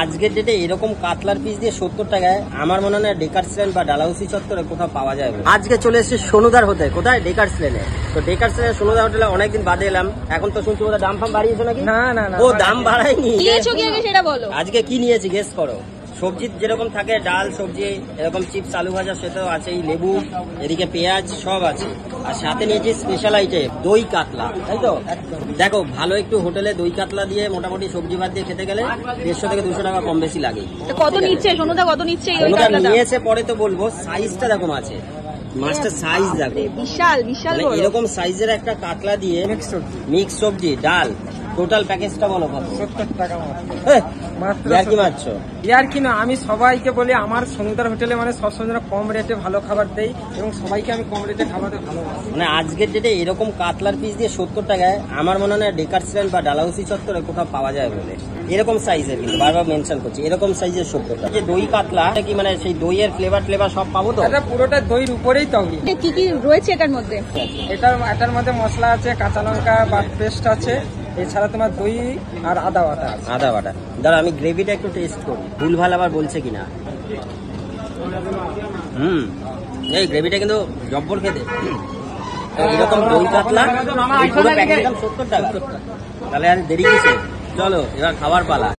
আজকের ডেটে এরকম কাতলার পিস দিয়ে 70 টাকায় আমার মনে হয় ডেকার্স লেন বা ডালাউসি চত্বরে কোথাও পাওয়া যায়। আজকে চলে এসেছে সোনুদার হোটেল। কোথায়? ডেকার্স লেনে। তো ডেকার্স লেনে সোনুদার হোটেলে অনেকদিন বাদে এলাম। এখন তো শুনছি ওদের দাম ফাম বাড়িয়েছো নাকি? না না না, ও দাম বাড়ায়নি। নিয়েছো কি আগে সেটা বলো। আজকে কি নিয়েছি গেস করো। সবজি যেরকম থাকে, ডাল সবজি এরকম, চিপস আলু ভাজা সেটাও আছে, লেবু এদিকে পেঁয়াজ সব আছে, আর সাথে নিয়েছি স্পেশাল আইটেম দই কাতলা, তাই তো? দেখো ভালো একটু হোটেলে দই কাতলা দিয়ে মোটামুটি সবজি ভাত দিয়ে খেতে গেলে 150 থেকে 200 টাকা কম বেশি লাগে। কত নিচ্ছে সোনুদা, কত নিচ্ছে এই সোনুদা কাতলাটা? নিয়েছে পরে তো বলবো। সাইজটা দেখো মাছের, মাছটার সাইজ দেখো, বিশাল বিশাল বড়। এরকম সাইজের একটা কাতলা দিয়ে মিক্স সবজি ডাল, টোটাল প্যাকেজটা বলো কত? 70 টাকা মাত্র। ইয়ার কি মারছো? ইয়ার কি না, আমি সবাইকে বলি আমার সোনুদার হোটেলে মানে সবসময় যেন কম রেটে ভালো খাবার দেই এবং সবাইকে আমি কম রেটে খাবারতে ভালোবাসি। মানে আজকের ডেটে এরকম কাতলার পিস দিয়ে 70 টাকায় আমার মনে হয় ডেকার্স লেন বা ডালাউসি চত্বরে কোথাও পাওয়া যায় বলে। এরকম সাইজের, কিন্তু বারবার মেনশন করছি এরকম সাইজের 70 টাকা। যে দই কাতলা কি মানে সেই দইয়ের ফ্লেভার সব পাবো তো? এটা পুরোটা দইয়ের উপরেই তৈরি। কি কি রয়েছে এটার মধ্যে? এটার মধ্যে মশলা আছে, কাঁচা লঙ্কা বা পেস্ট আছে, এছাড়া তোমার দই আর আদা বাটা আছে। আদা বাটা। দাঁড়া আমি গ্রেভিটা একটু টেস্ট করি, ভুলভাল আবার বলছে কিনা। এই গ্রেভিটা কিন্তু জব্বর খেতে। এরকম দই কাতলা পুরো প্যাকেট দাম 70 টাকা। তাহলে আর দেরি কিসে, চলো এবার খাবার পালা।